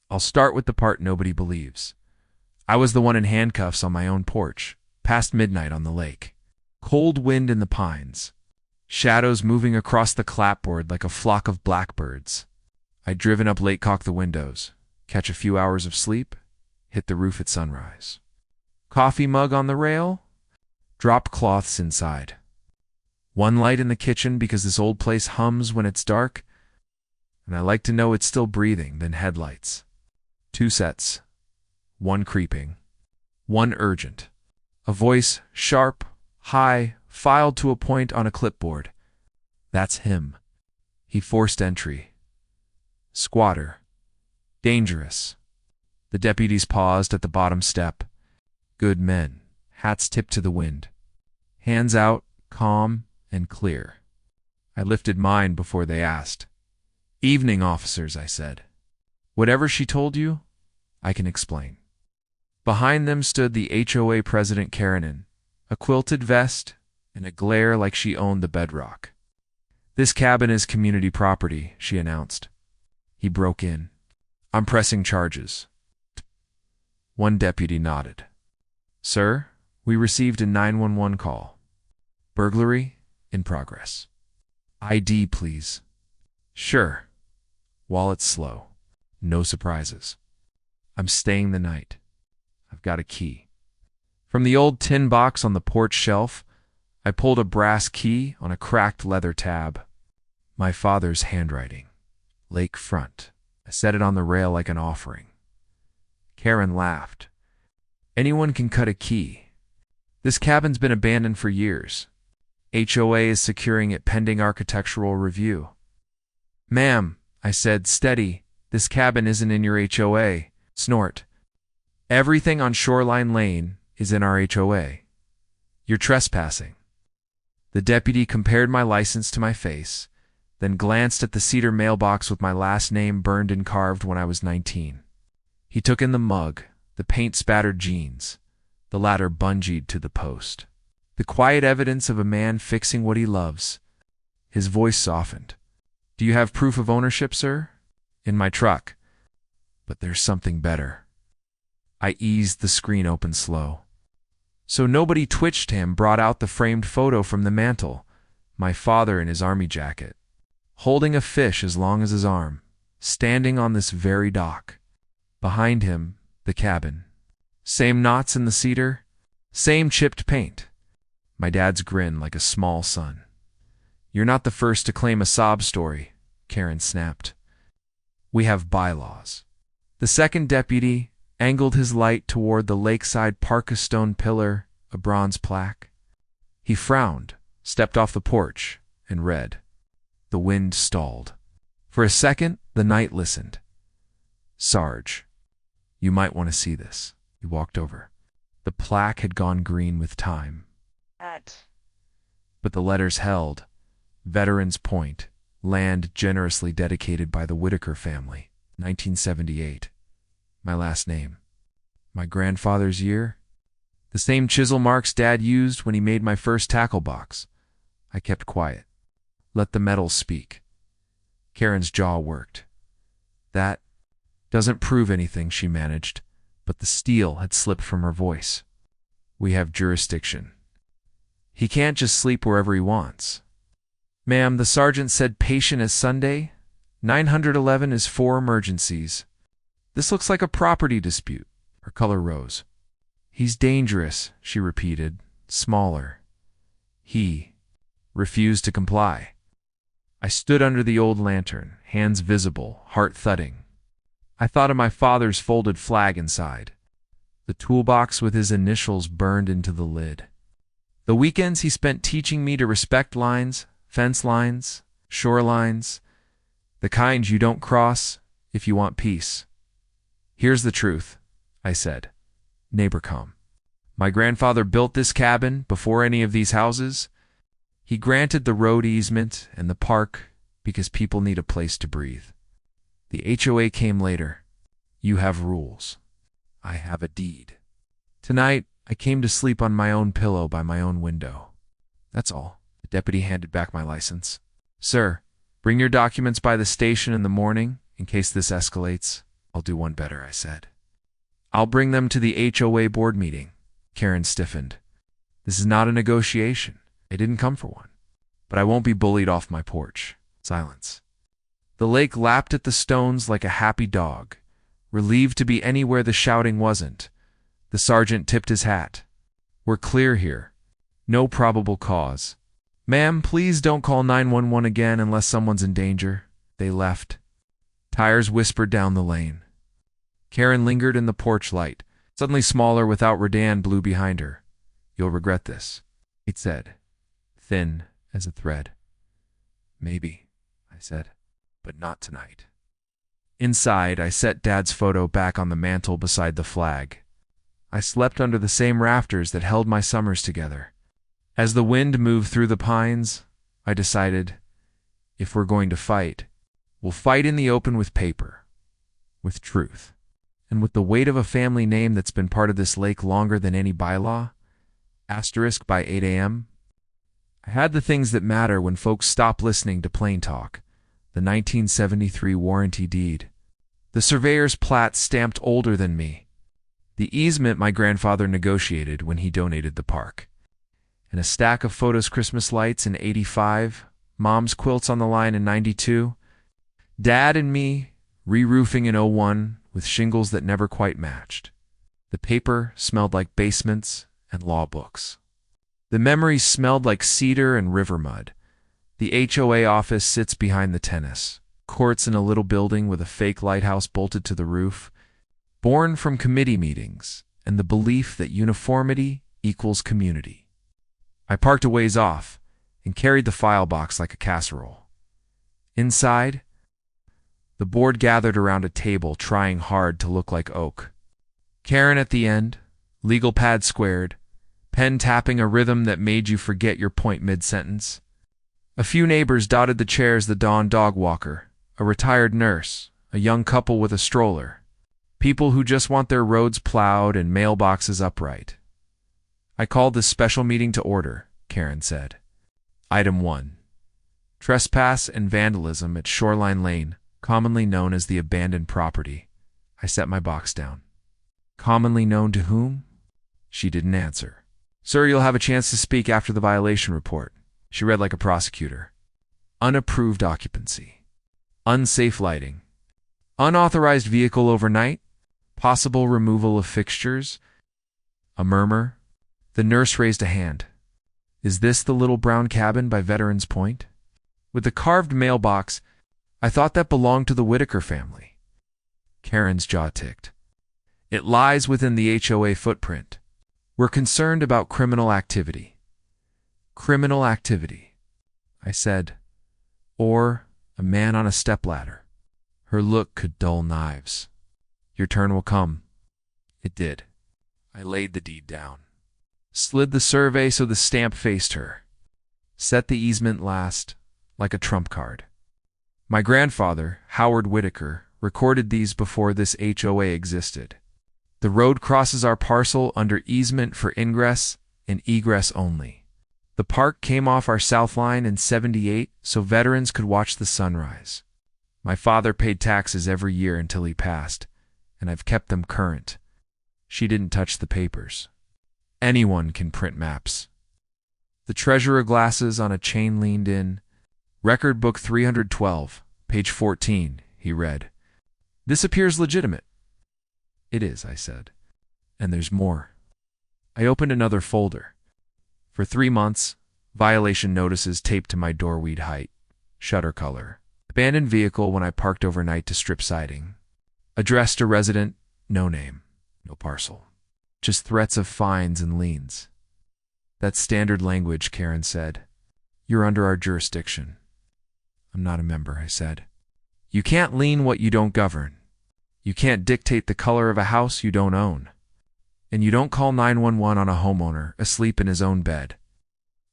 I'll start with the part nobody believes. I was the one in handcuffs on my own porch, past midnight on the lake. Cold wind in the pines. Shadows moving across the clapboard like a flock of blackbirds. I'd driven up late, cock the windows, catch a few hours of sleep, hit the roof at sunrise. Coffee mug on the rail, drop cloths inside. One light in the kitchen because this old place hums when it's dark, and I like to know it's still breathing, then headlights. 2 sets. One creeping. One urgent. A voice, sharp, high, filed to a point on a clipboard. That's him. He forced entry. Squatter. Dangerous. The deputies paused at the bottom step. Good men, hats tipped to the wind. Hands out, calm and clear. I lifted mine before they asked. Evening, officers, I said. Whatever she told you, I can explain. Behind them stood the HOA president, Karenin, a quilted vest and a glare like she owned the bedrock. This cabin is community property, she announced. He broke in. I'm pressing charges. One deputy nodded. Sir, we received a 911 call. Burglary in progress. ID, please. Sure. Wallet slow. No surprises. I'm staying the night. I've got a key. From the old tin box on the porch shelf, I pulled a brass key on a cracked leather tab. My father's handwriting. Lake front. I set it on the rail like an offering. Karen laughed. Anyone can cut a key. This cabin's been abandoned for years. HOA is securing it pending architectural review. Ma'am, I said, steady, this cabin isn't in your HOA. Snort. Everything on Shoreline Lane is in our HOA. You're trespassing. The deputy compared my license to my face, then glanced at the cedar mailbox with my last name burned and carved when I was 19. He took in the mug, the paint-spattered jeans, the latter bungeed to the post. The quiet evidence of a man fixing what he loves. His voice softened. Do you have proof of ownership, sir? In my truck. But there's something better. I eased the screen open slow. So nobody twitched him, brought out the framed photo from the mantel, my father in his army jacket, holding a fish as long as his arm, standing on this very dock. Behind him, the cabin. Same knots in the cedar, same chipped paint. My dad's grin like a small son. You're not the first to claim a sob story, Karen snapped. We have bylaws. The second deputy angled his light toward the lakeside parka stone pillar, a bronze plaque. He frowned, stepped off the porch, and read. The wind stalled. For a second, the night listened. Sarge, you might want to see this. He walked over. The plaque had gone green with time. But the letters held. Veterans Point, land generously dedicated by the Whitaker family, 1978. My last name. My grandfather's year. The same chisel marks Dad used when he made my first tackle box. I kept quiet. Let the metal speak. Karen's jaw worked. That doesn't prove anything, she managed, but the steel had slipped from her voice. We have jurisdiction. He can't just sleep wherever he wants. Ma'am, the sergeant said patient as Sunday. 911 is 4 emergencies. This looks like a property dispute. Her color rose. He's dangerous, she repeated, smaller. He refused to comply. I stood under the old lantern, hands visible, heart thudding. I thought of my father's folded flag inside. The toolbox with his initials burned into the lid. The weekends he spent teaching me to respect lines, fence lines, shorelines, the kind you don't cross if you want peace. Here's the truth, I said. Neighbor calm. My grandfather built this cabin before any of these houses. He granted the road easement and the park because people need a place to breathe. The HOA came later. You have rules. I have a deed. Tonight, I came to sleep on my own pillow by my own window. That's all. The deputy handed back my license. Sir, bring your documents by the station in the morning in case this escalates. I'll do one better, I said. I'll bring them to the HOA board meeting. Karen stiffened. This is not a negotiation. I didn't come for one. But I won't be bullied off my porch. Silence. The lake lapped at the stones like a happy dog, relieved to be anywhere the shouting wasn't. The sergeant tipped his hat. We're clear here. No probable cause. Ma'am, please don't call 911 again unless someone's in danger. They left. Tires whispered down the lane. Karen lingered in the porch light, suddenly smaller without Redan blue behind her. You'll regret this, it said, thin as a thread. Maybe, I said, but not tonight. Inside, I set Dad's photo back on the mantel beside the flag. I slept under the same rafters that held my summers together. As the wind moved through the pines, I decided, if we're going to fight, we'll fight in the open with paper, with truth, and with the weight of a family name that's been part of this lake longer than any bylaw, asterisk by 8 a.m. I had the things that matter when folks stop listening to plain talk, the 1973 warranty deed, the surveyor's plat stamped older than me, the easement my grandfather negotiated when he donated the park, and a stack of photos, Christmas lights in 85, Mom's quilts on the line in 92, Dad and me re-roofing in 01 with shingles that never quite matched. The paper smelled like basements and law books. The memories smelled like cedar and river mud. The HOA office sits behind the tennis courts in a little building with a fake lighthouse bolted to the roof, born from committee meetings and the belief that uniformity equals community. I parked a ways off and carried the file box like a casserole. Inside, the board gathered around a table trying hard to look like oak. Karen at the end, legal pad squared, pen tapping a rhythm that made you forget your point mid-sentence. A few neighbors dotted the chairs, the Dawn dog walker, a retired nurse, a young couple with a stroller, people who just want their roads plowed and mailboxes upright. I called this special meeting to order, Karen said. Item 1. Trespass and vandalism at Shoreline Lane, commonly known as the abandoned property. I set my box down. Commonly known to whom? She didn't answer. Sir, you'll have a chance to speak after the violation report. She read like a prosecutor. Unapproved occupancy. Unsafe lighting. Unauthorized vehicle overnight. Possible removal of fixtures. A murmur. The nurse raised a hand. Is this the little brown cabin by Veterans Point? With the carved mailbox, I thought that belonged to the Whitaker family. Karen's jaw ticked. It lies within the HOA footprint. We're concerned about criminal activity. Criminal activity, I said. Or a man on a stepladder. Her look could dull knives. Your turn will come. It did. I laid the deed down. Slid the survey so the stamp faced her. Set the easement last, like a trump card. My grandfather, Howard Whitaker, recorded these before this HOA existed. The road crosses our parcel under easement for ingress and egress only. The park came off our south line in '78 so veterans could watch the sunrise. My father paid taxes every year until he passed, and I've kept them current. She didn't touch the papers. Anyone can print maps. The treasurer glasses on a chain leaned in. Record book 312, page 14, he read. This appears legitimate. It is, I said. And there's more. I opened another folder. For 3 months, violation notices taped to my doorweed height. Shutter color. Abandoned vehicle when I parked overnight to strip siding. Address to resident, no name, no parcel. Just threats of fines and liens. That's standard language, Karen said. You're under our jurisdiction. I'm not a member, I said. You can't lien what you don't govern. You can't dictate the color of a house you don't own. And you don't call 911 on a homeowner asleep in his own bed.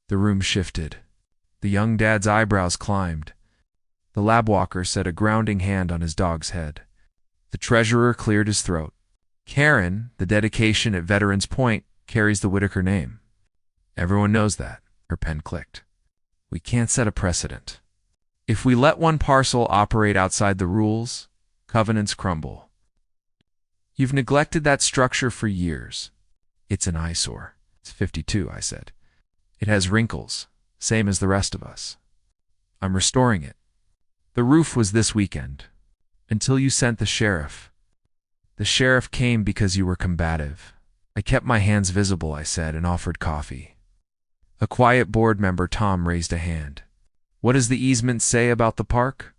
The room shifted. The young dad's eyebrows climbed. The lab walker set a grounding hand on his dog's head. The treasurer cleared his throat. Karen, the dedication at Veterans Point, carries the Whitaker name. Everyone knows that. Her pen clicked. We can't set a precedent. If we let one parcel operate outside the rules, covenants crumble. You've neglected that structure for years. It's an eyesore. It's 52, I said. It has wrinkles, same as the rest of us. I'm restoring it. The roof was this weekend, until you sent the sheriff. The sheriff came because you were combative. I kept my hands visible, I said, and offered coffee. A quiet board member, Tom, raised a hand. What does the easement say about the park?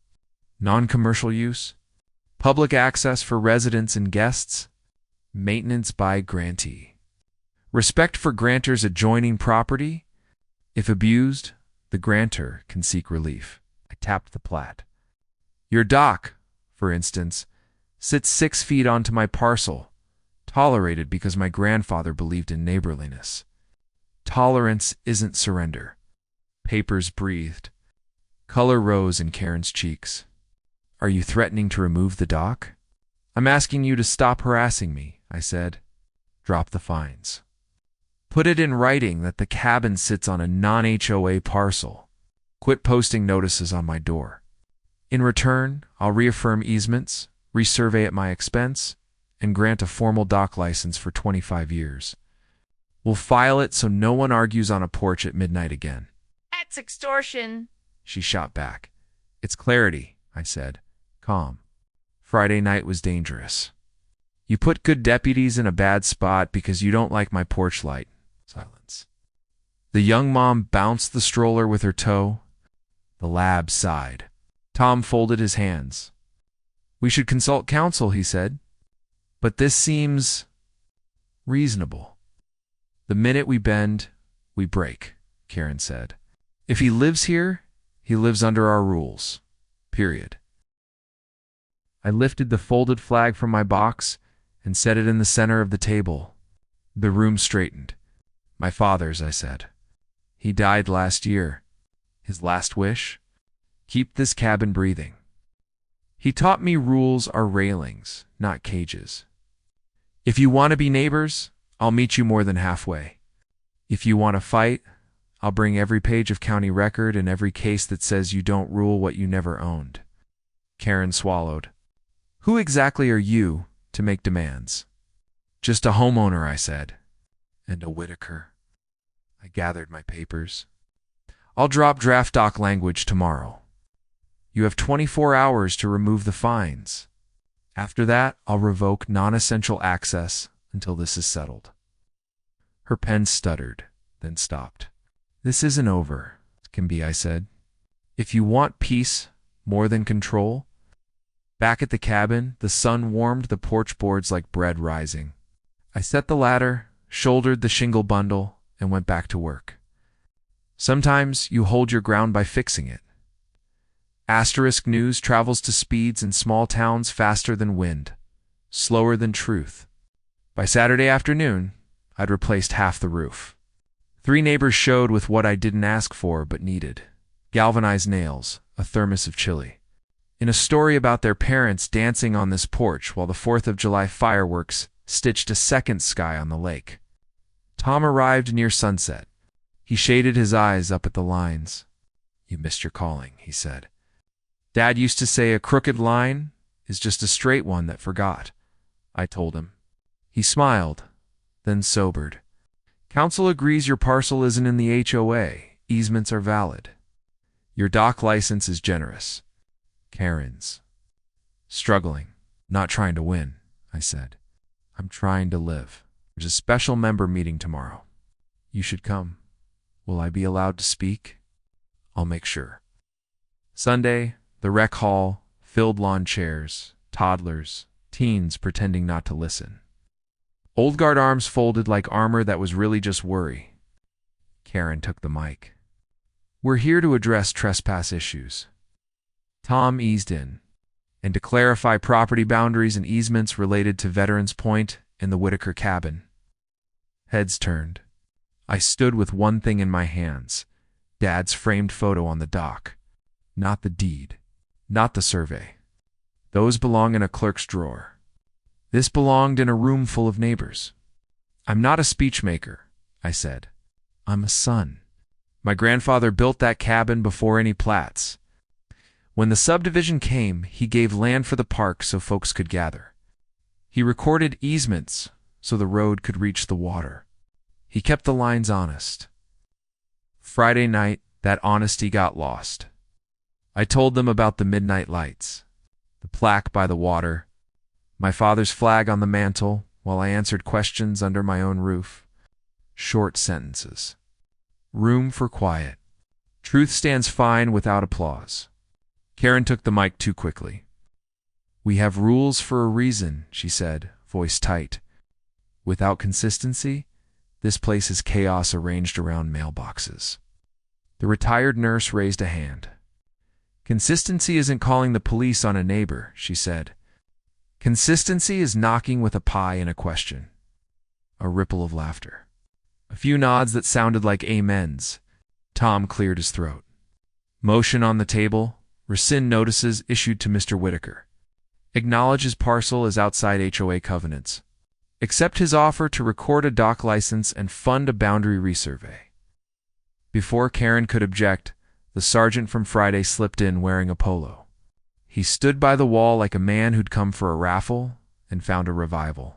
Non-commercial use? Public access for residents and guests? Maintenance by grantee. Respect for grantors' adjoining property? If abused, the grantor can seek relief. I tapped the plat. Your dock, for instance, sits 6 feet onto my parcel, tolerated because my grandfather believed in neighborliness. Tolerance isn't surrender. Papers breathed. Color rose in Karen's cheeks. Are you threatening to remove the dock? I'm asking you to stop harassing me, I said. Drop the fines. Put it in writing that the cabin sits on a non-HOA parcel. Quit posting notices on my door. In return, I'll reaffirm easements, resurvey at my expense, and grant a formal dock license for 25 years. We'll file it so no one argues on a porch at midnight again. That's extortion, she shot back. It's clarity, I said, calm. Friday night was dangerous. You put good deputies in a bad spot because you don't like my porch light. Silence. The young mom bounced the stroller with her toe. The lab sighed. Tom folded his hands. We should consult counsel, he said. But this seems reasonable. The minute we bend, we break, Karen said. If he lives here, he lives under our rules. Period. I lifted the folded flag from my box and set it in the center of the table. The room straightened. My father's, I said. He died last year. His last wish? Keep this cabin breathing. He taught me rules are railings, not cages. If you want to be neighbors, I'll meet you more than halfway. If you want to fight, I'll bring every page of county record and every case that says you don't rule what you never owned. Karen swallowed. Who exactly are you to make demands? Just a homeowner, I said. And a Whitaker. I gathered my papers. I'll drop draft dock language tomorrow. You have 24 hours to remove the fines. After that, I'll revoke non-essential access until this is settled. Her pen stuttered, then stopped. This isn't over, Kimby, I said. If you want peace more than control. Back at the cabin, the sun warmed the porch boards like bread rising. I set the ladder, shouldered the shingle bundle, and went back to work. Sometimes you hold your ground by fixing it. Asterisk news travels to speeds in small towns faster than wind, slower than truth. By Saturday afternoon, I'd replaced half the roof. 3 neighbors showed with what I didn't ask for but needed. Galvanized nails, a thermos of chili. In a story about their parents dancing on this porch while the 4th of July fireworks stitched a second sky on the lake. Tom arrived near sunset. He shaded his eyes up at the lines. You missed your calling, he said. Dad used to say a crooked line is just a straight one that forgot, I told him. He smiled, then sobered. Council agrees your parcel isn't in the HOA. Easements are valid. Your dock license is generous. Karen's. Struggling, not trying to win, I said. I'm trying to live. There's a special member meeting tomorrow. You should come. Will I be allowed to speak? I'll make sure. Sunday, the rec hall, filled lawn chairs, toddlers, teens pretending not to listen. Old guard arms folded like armor that was really just worry. Karen took the mic. We're here to address trespass issues. Tom eased in, and to clarify property boundaries and easements related to Veterans Point and the Whitaker cabin. Heads turned. I stood with one thing in my hands, Dad's framed photo on the dock. Not the deed, not the survey. Those belong in a clerk's drawer. This belonged in a room full of neighbors. I'm not a speechmaker, I said. I'm a son. My grandfather built that cabin before any plats. When the subdivision came, he gave land for the park so folks could gather. He recorded easements so the road could reach the water. He kept the lines honest. Friday night, that honesty got lost. I told them about the midnight lights, the plaque by the water, my father's flag on the mantle, while I answered questions under my own roof. Short sentences. Room for quiet. Truth stands fine without applause. Karen took the mic too quickly. We have rules for a reason, she said, voice tight. Without consistency, this place is chaos arranged around mailboxes. The retired nurse raised a hand. Consistency isn't calling the police on a neighbor, she said. Consistency is knocking with a pie in a question. A ripple of laughter. A few nods that sounded like amens. Tom cleared his throat. Motion on the table. Rescind notices issued to Mr. Whitaker. Acknowledge his parcel as outside HOA covenants. Accept his offer to record a dock license and fund a boundary resurvey. Before Karen could object, the sergeant from Friday slipped in wearing a polo. He stood by the wall like a man who'd come for a raffle and found a revival.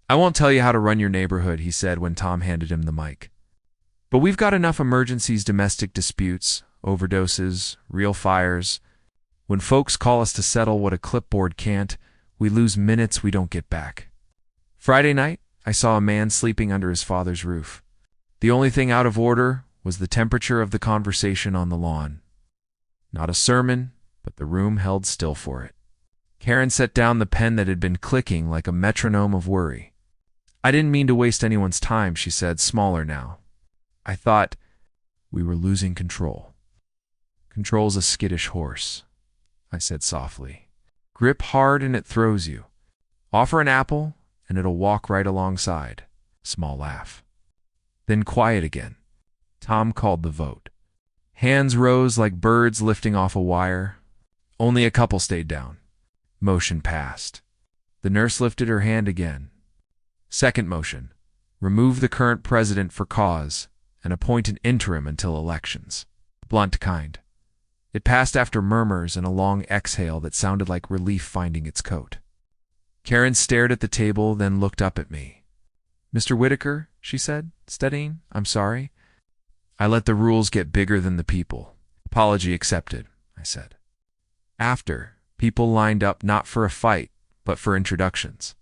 I won't tell you how to run your neighborhood, he said when Tom handed him the mic. But we've got enough emergencies, domestic disputes, overdoses, real fires. When folks call us to settle what a clipboard can't, we lose minutes we don't get back. Friday night, I saw a man sleeping under his father's roof. The only thing out of order was the temperature of the conversation on the lawn. Not a sermon, but the room held still for it. Karen set down the pen that had been clicking like a metronome of worry. I didn't mean to waste anyone's time, she said, smaller now. I thought we were losing control. Control's a skittish horse, I said softly. Grip hard and it throws you. Offer an apple and it'll walk right alongside. Small laugh. Then quiet again. Tom called the vote. Hands rose like birds lifting off a wire. Only a couple stayed down. Motion passed. The nurse lifted her hand again. Second motion. Remove the current president for cause and appoint an interim until elections. Blunt kind. It passed after murmurs and a long exhale that sounded like relief finding its coat. Karen stared at the table, then looked up at me. Mr. Whitaker, she said, steadying, I'm sorry. I let the rules get bigger than the people. Apology accepted, I said. After, people lined up not for a fight, but for introductions.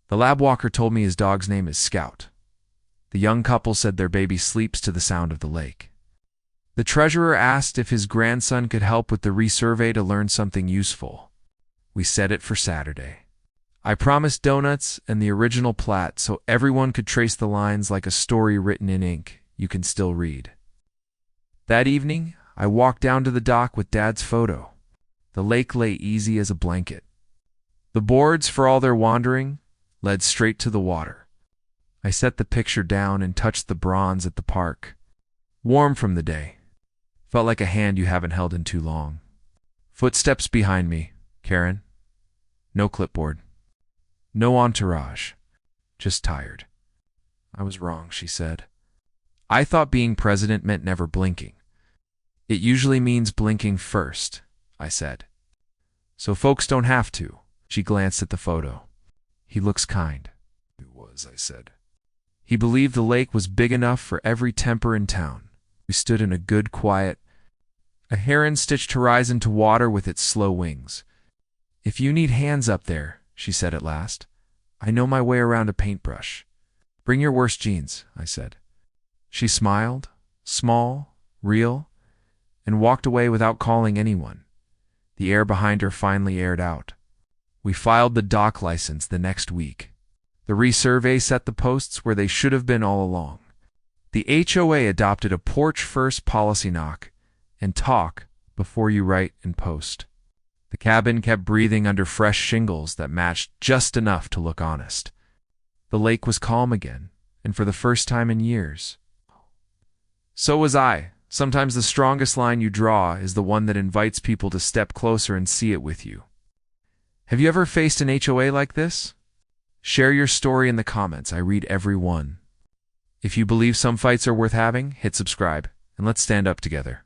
The lab walker told me his dog's name is Scout. The young couple said their baby sleeps to the sound of the lake. The treasurer asked if his grandson could help with the resurvey to learn something useful. We set it for Saturday. I promised donuts and the original plat so everyone could trace the lines like a story written in ink you can still read. That evening, I walked down to the dock with Dad's photo. The lake lay easy as a blanket. The boards, for all their wandering, led straight to the water. I set the picture down and touched the bronze at the park. Warm from the day. Felt like a hand you haven't held in too long. Footsteps behind me. Karen. No clipboard. No entourage. Just tired. I was wrong, she said. I thought being president meant never blinking. It usually means blinking first, I said. So folks don't have to. She glanced at the photo. He looks kind. It was, I said. He believed the lake was big enough for every temper in town. We stood in a good quiet. A heron stitched horizon to water with its slow wings. If you need hands up there, she said at last, I know my way around a paintbrush. Bring your worst jeans, I said. She smiled, small, real, and walked away without calling anyone. The air behind her finally aired out. We filed the dock license the next week. The resurvey set the posts where they should have been all along. The HOA adopted a porch-first policy, knock and talk before you write and post. The cabin kept breathing under fresh shingles that matched just enough to look honest. The lake was calm again, and for the first time in years. So was I. Sometimes the strongest line you draw is the one that invites people to step closer and see it with you. Have you ever faced an HOA like this? Share your story in the comments. I read every one. If you believe some fights are worth having, hit subscribe, and let's stand up together.